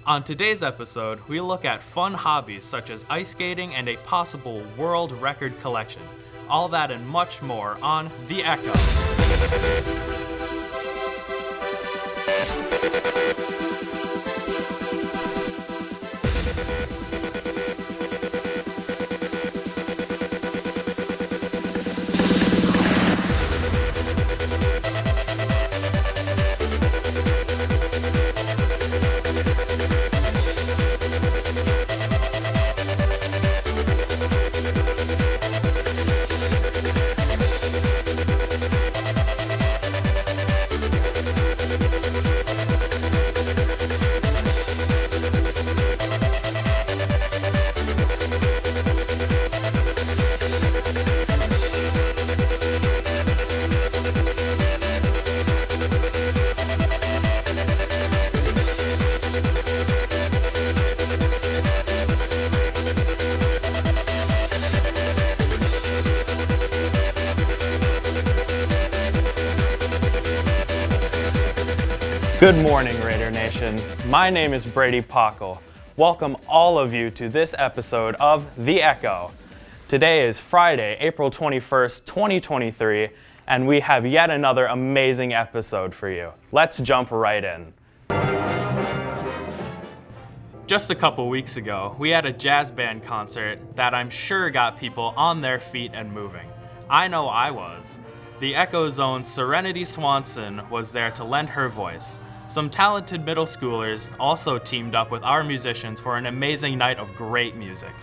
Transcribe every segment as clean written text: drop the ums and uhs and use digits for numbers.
On today's episode, we look at fun hobbies such as ice skating and a possible world record collection. All that and much more on The Ekko. Good morning, Raider Nation. My name is Brady Pockle. Welcome all of you to this episode of The Ekko. Today is Friday, April 21st, 2023, and we have yet another amazing episode for you. Let's jump right in. Just a couple weeks ago, we had a jazz band concert that I'm sure got people on their feet and moving. I know I was. The Ekko's own Serenity Swanson was there to lend her voice. Some talented middle schoolers also teamed up with our musicians for an amazing night of great music.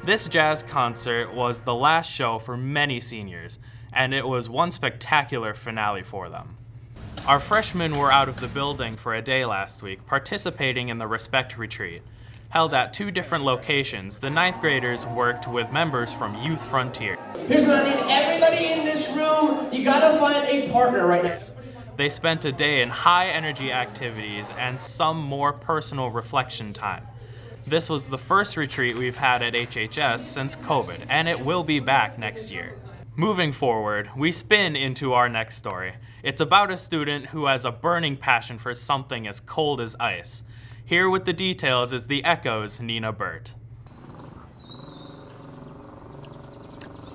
This jazz concert was the last show for many seniors, and it was one spectacular finale for them. Our freshmen were out of the building for a day last week, participating in the Respect Retreat. Held at two different locations, the 9th graders worked with members from Youth Frontier. Here's what I need everybody in this room, you gotta find a partner right now. They spent a day in high-energy activities and some more personal reflection time. This was the first retreat we've had at HHS since COVID, and it will be back next year. Moving forward, we spin into our next story. It's about a student who has a burning passion for something as cold as ice. Here with the details is The Ekko's Nina Burt.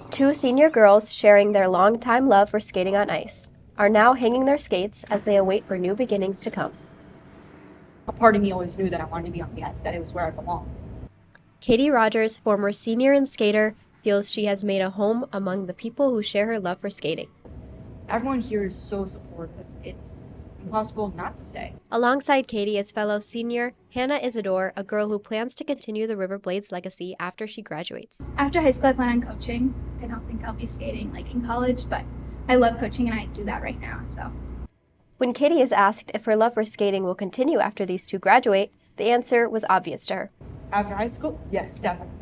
Two senior girls sharing their longtime love for skating on ice are now hanging their skates as they await for new beginnings to come. A part of me always knew that I wanted to be on the ice, that it was where I belonged. Katie Rogers, former senior and skater, feels she has made a home among the people who share her love for skating. Everyone here is so supportive. It's impossible not to stay. Alongside Katie is fellow senior Hannah Isidore, a girl who plans to continue the Riverblades legacy after she graduates. After high school, I plan on coaching. I don't think I'll be skating like in college, but I love coaching and I do that right now, so. When Katie is asked if her love for skating will continue after these two graduate, the answer was obvious to her. After high school? Yes, definitely.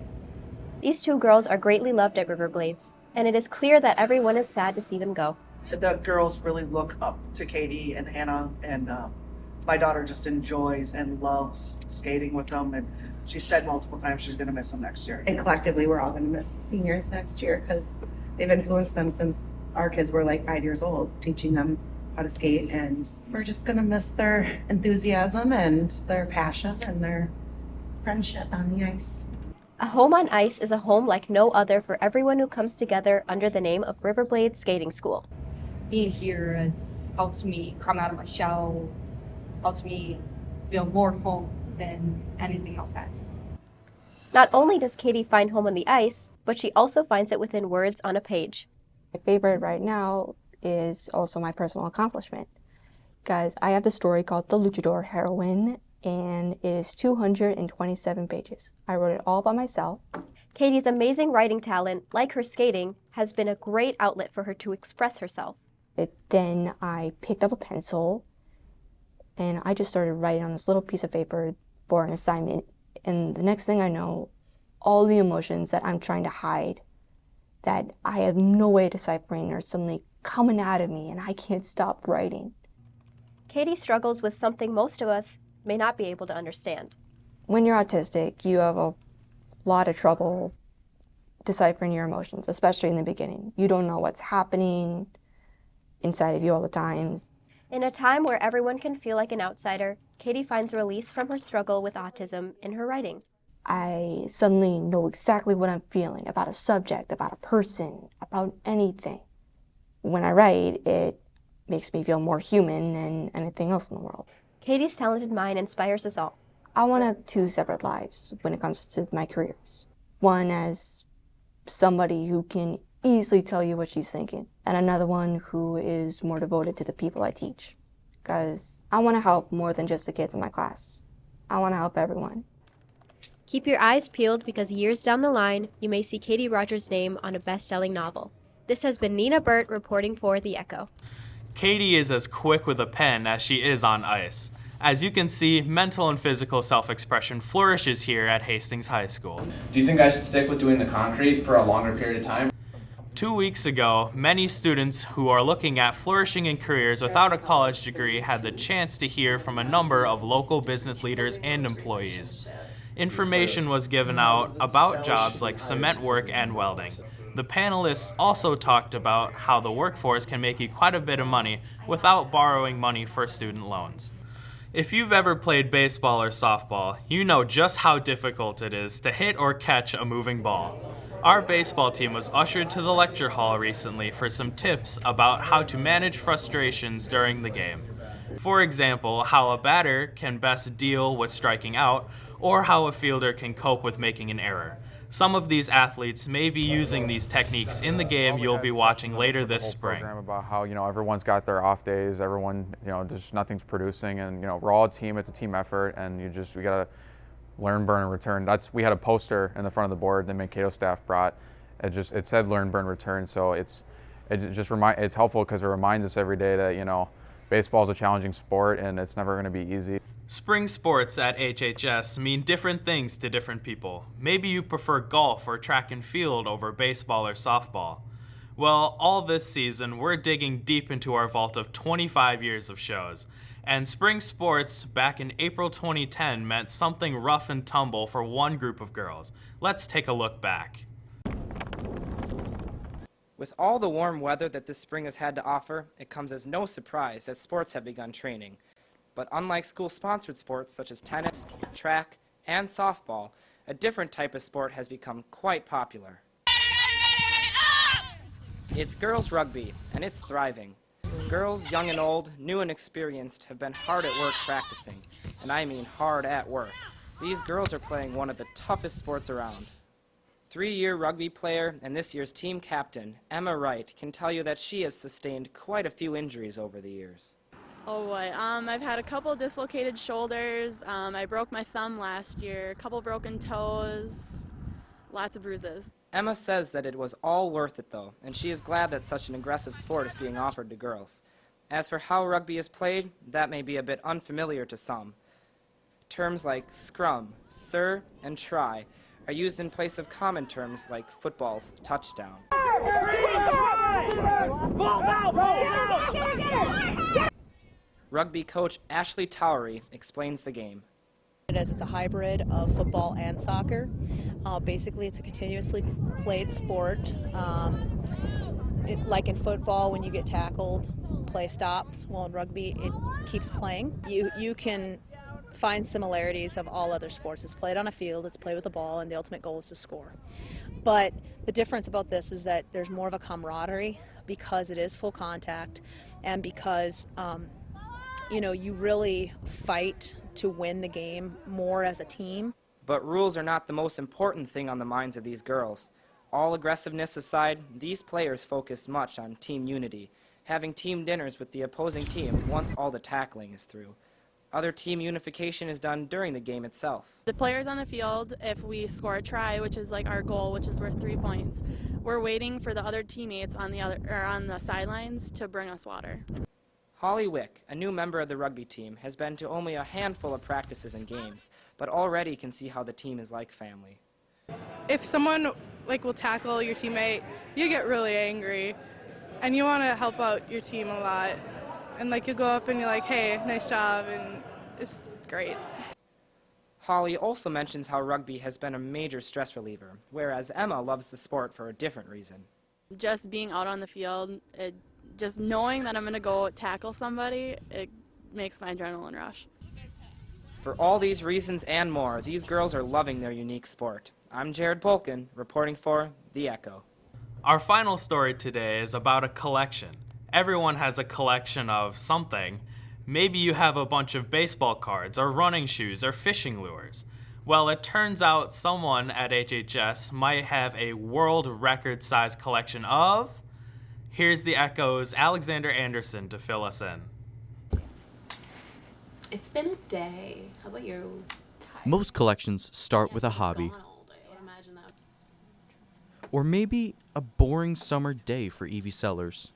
These two girls are greatly loved at Riverblades, and it is clear that everyone is sad to see them go. The girls really look up to Katie and Hannah, and my daughter just enjoys and loves skating with them, and she said multiple times she's going to miss them next year. And collectively, we're all going to miss the seniors next year because they've influenced them since our kids were like 5 years old, teaching them how to skate, and we're just going to miss their enthusiasm and their passion and their friendship on the ice. A home on ice is a home like no other for everyone who comes together under the name of Riverblades Skating School. Being here has helped me come out of my shell, helped me feel more home than anything else has. Not only does Katie find home on the ice, but she also finds it within words on a page. My favorite right now is also my personal accomplishment. Guys, I have the story called The Luchador Heroine, and it is 227 pages. I wrote it all by myself. Katie's amazing writing talent, like her skating, has been a great outlet for her to express herself. Then I picked up a pencil, and I just started writing on this little piece of paper for an assignment. And the next thing I know, all the emotions that I'm trying to hide, that I have no way deciphering, are suddenly coming out of me, and I can't stop writing. Katie struggles with something most of us may not be able to understand. When you're autistic, you have a lot of trouble deciphering your emotions, especially in the beginning. You don't know what's happening inside of you all the time. In a time where everyone can feel like an outsider, Katie finds release from her struggle with autism in her writing. I suddenly know exactly what I'm feeling about a subject, about a person, about anything. When I write, it makes me feel more human than anything else in the world. Katie's talented mind inspires us all. I want to have two separate lives when it comes to my careers. One as somebody who can easily tell you what she's thinking, and another one who is more devoted to the people I teach. Because I want to help more than just the kids in my class. I want to help everyone. Keep your eyes peeled because years down the line, you may see Katie Rogers' name on a best-selling novel. This has been Nina Burt reporting for The Ekko. Katie is as quick with a pen as she is on ice. As you can see, mental and physical self-expression flourishes here at Hastings High School. Do you think I should stick with doing the concrete for a longer period of time? 2 weeks ago, many students who are looking at flourishing in careers without a college degree had the chance to hear from a number of local business leaders and employees. Information was given out about jobs like cement work and welding. The panelists also talked about how the workforce can make you quite a bit of money without borrowing money for student loans. If you've ever played baseball or softball, you know just how difficult it is to hit or catch a moving ball. Our baseball team was ushered to the lecture hall recently for some tips about how to manage frustrations during the game. For example, how a batter can best deal with striking out, or how a fielder can cope with making an error. Some of these athletes may be using these techniques in the game you'll be watching later this spring. About how, everyone's got their off days, everyone, just nothing's producing, and, we're all a team, it's a team effort, and we gotta learn, burn, and return. We had a poster in the front of the board the Mankato staff brought. It said learn, burn, return, so it's helpful because it reminds us every day that, baseball is a challenging sport and it's never gonna be easy. Spring sports at HHS mean different things to different people. Maybe you prefer golf or track and field over baseball or softball. Well, all this season, we're digging deep into our vault of 25 years of shows. And spring sports back in April 2010 meant something rough and tumble for one group of girls. Let's take a look back. With all the warm weather that this spring has had to offer, it comes as no surprise that sports have begun training. But unlike school-sponsored sports such as tennis, track, and softball, a different type of sport has become quite popular. It's girls rugby, and it's thriving. Girls, young and old, new and experienced, have been hard at work practicing, and I mean hard at work. These girls are playing one of the toughest sports around. 3-year rugby player and this year's team captain, Emma Wright, can tell you that she has sustained quite a few injuries over the years. Oh boy, I've had a couple dislocated shoulders, I broke my thumb last year, a couple broken toes, lots of bruises. Emma says that it was all worth it though, and she is glad that such an aggressive sport is being offered to girls. As for how rugby is played, that may be a bit unfamiliar to some. Terms like scrum, sir, and try are used in place of common terms like football's touchdown. Rugby coach Ashley Towery explains the game. It's a hybrid of football and soccer. Basically, it's a continuously played sport. Like in football, when you get tackled, play stops. Well, in rugby, it keeps playing. You can find similarities of all other sports. It's played on a field, it's played with a ball, and the ultimate goal is to score. But the difference about this is that there's more of a camaraderie because it is full contact, and because you really fight to win the game more as a team. But rules are not the most important thing on the minds of these girls. All aggressiveness aside, these players focus much on team unity, having team dinners with the opposing team once all the tackling is through. Other team unification is done during the game itself. The players on the field, if we score a try, which is like our goal, which is worth 3 points, we're waiting for the other teammates on the sidelines to bring us water. Holly Wick, a new member of the rugby team, has been to only a handful of practices and games, but already can see how the team is like family. If someone will tackle your teammate, you get really angry, and you want to help out your team a lot. And you go up and you're like, hey, nice job, and it's great. Holly also mentions how rugby has been a major stress reliever, whereas Emma loves the sport for a different reason. Just being out on the field, just knowing that I'm going to go tackle somebody, it makes my adrenaline rush. For all these reasons and more, these girls are loving their unique sport. I'm Jared Polkin, reporting for The Ekko. Our final story today is about a collection. Everyone has a collection of something. Maybe you have a bunch of baseball cards or running shoes or fishing lures. Well, it turns out someone at HHS might have a world record size collection of... Here's the Ekko's Alexander Anderson to fill us in. It's been a day. How about you? Most collections start with a hobby. Or maybe a boring summer day for Evie Sellers.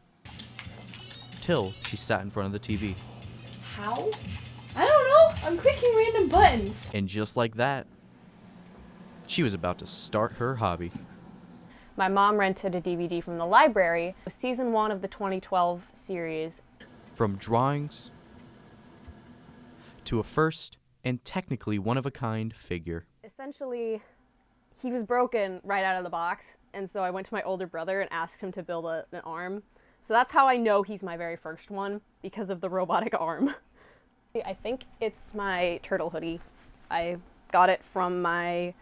Till she sat in front of the TV. How? I don't know. I'm clicking random buttons. And just like that, she was about to start her hobby. My mom rented a DVD from the library, season 1 of the 2012 series. From drawings to a first and technically one-of-a-kind figure. Essentially, he was broken right out of the box, and so I went to my older brother and asked him to build an arm. So that's how I know he's my very first one, because of the robotic arm. I think it's my turtle hoodie. I got it from my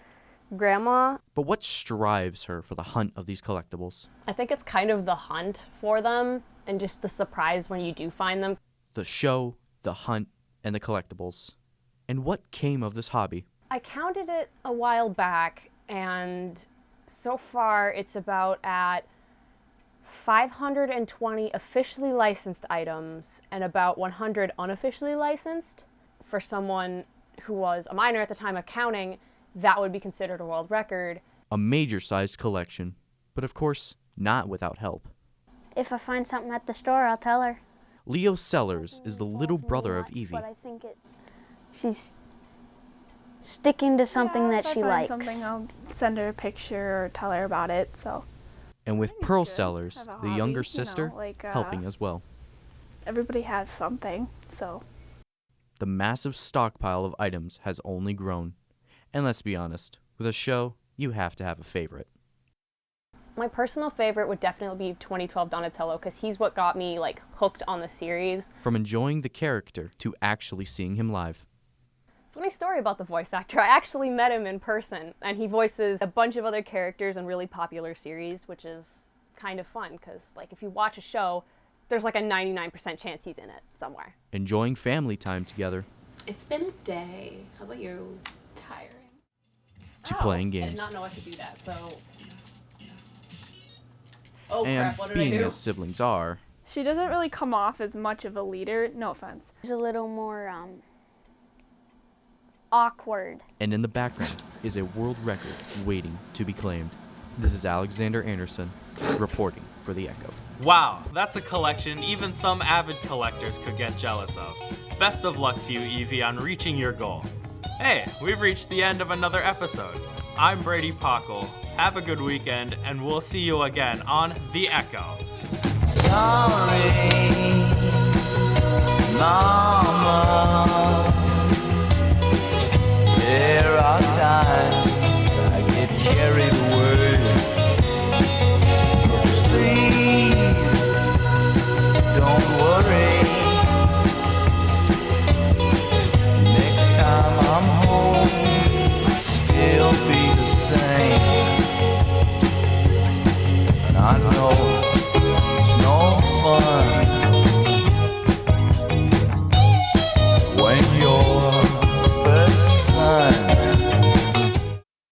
grandma. But what strives her for the hunt of these collectibles? I think it's kind of the hunt for them, and just the surprise when you do find them. The show, the hunt, and the collectibles. And what came of this hobby? I counted it a while back, and so far it's about at 520 officially licensed items and about 100 unofficially licensed. For someone who was a minor at the time of counting, that would be considered a world record. A major-sized collection, but of course, not without help. If I find something at the store, I'll tell her. Leo Sellers is the little brother of Evie. But I think she's sticking to something that she likes. Something, I'll send her a picture or tell her about it. So. And with Pearl Sellers, the younger sister, helping as well. Everybody has something, so. The massive stockpile of items has only grown. And let's be honest, with a show, you have to have a favorite. My personal favorite would definitely be 2012 Donatello, because he's what got me hooked on the series. From enjoying the character to actually seeing him live. Funny story about the voice actor. I actually met him in person, and he voices a bunch of other characters in really popular series, which is kind of fun, because if you watch a show, there's a 99% chance he's in it somewhere. Enjoying family time together. It's been a day. How about you? Tiring. To playing I games. did not know I could do that, so... Oh and crap, what did I being do? as siblings are. She doesn't really come off as much of a leader, no offense. She's a little more, awkward. And in the background is a world record waiting to be claimed. This is Alexander Anderson, reporting for The Ekko. Wow, that's a collection even some avid collectors could get jealous of. Best of luck to you, Evie, on reaching your goal. Hey, we've reached the end of another episode. I'm Brady Pockle. Have a good weekend, and we'll see you again on The Ekko. Sorry,